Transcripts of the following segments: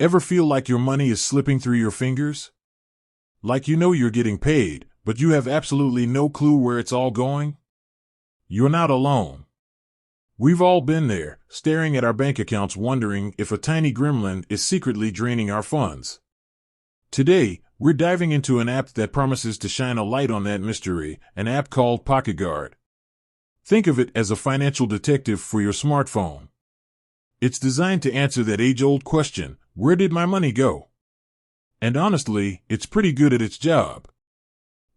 Ever feel like your money is slipping through your fingers? Like you know you're getting paid, but you have absolutely no clue where it's all going? You're not alone. We've all been there, staring at our bank accounts wondering if a tiny gremlin is secretly draining our funds. Today, we're diving into an app that promises to shine a light on that mystery, an app called PocketGuard. Think of it as a financial detective for your smartphone. It's designed to answer that age-old question, where did my money go? And honestly, it's pretty good at its job.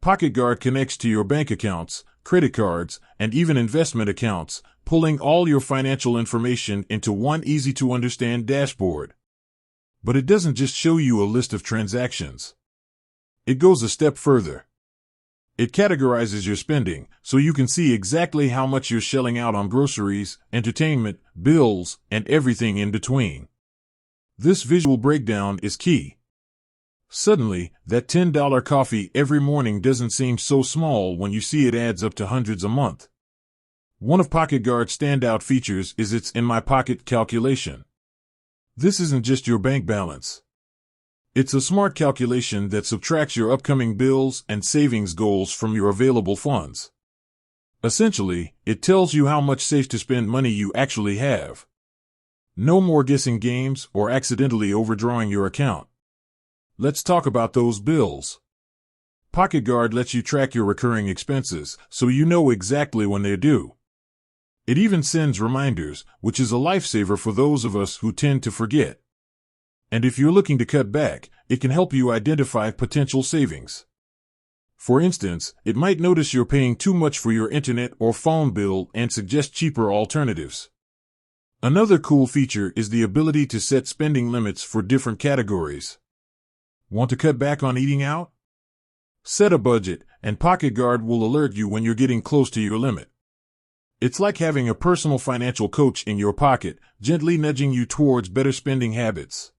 PocketGuard connects to your bank accounts, credit cards, and even investment accounts, pulling all your financial information into one easy-to-understand dashboard. But it doesn't just show you a list of transactions. It goes a step further. It categorizes your spending, so you can see exactly how much you're shelling out on groceries, entertainment, bills, and everything in between. This visual breakdown is key. Suddenly, that $10 coffee every morning doesn't seem so small when you see it adds up to hundreds a month. One of PocketGuard's standout features is its In My Pocket calculation. This isn't just your bank balance. It's a smart calculation that subtracts your upcoming bills and savings goals from your available funds. Essentially, it tells you how much safe to spend money you actually have. No more guessing games or accidentally overdrawing your account. Let's talk about those bills. PocketGuard lets you track your recurring expenses, so you know exactly when they're due. It even sends reminders, which is a lifesaver for those of us who tend to forget. And if you're looking to cut back, it can help you identify potential savings. For instance, it might notice you're paying too much for your internet or phone bill and suggest cheaper alternatives. Another cool feature is the ability to set spending limits for different categories. Want to cut back on eating out? Set a budget, and PocketGuard will alert you when you're getting close to your limit. It's like having a personal financial coach in your pocket, gently nudging you towards better spending habits.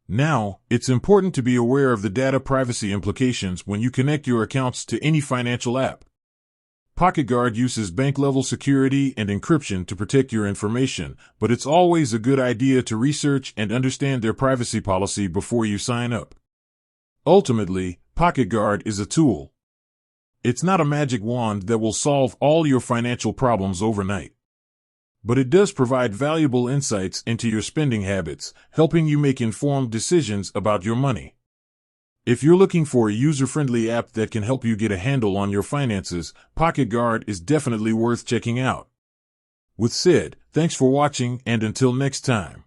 Now, it's important to be aware of the data privacy implications when you connect your accounts to any financial app. PocketGuard uses bank-level security and encryption to protect your information, but it's always a good idea to research and understand their privacy policy before you sign up. Ultimately, PocketGuard is a tool. It's not a magic wand that will solve all your financial problems overnight. But it does provide valuable insights into your spending habits, helping you make informed decisions about your money. If you're looking for a user-friendly app that can help you get a handle on your finances, PocketGuard is definitely worth checking out. With said, thanks for watching, and until next time.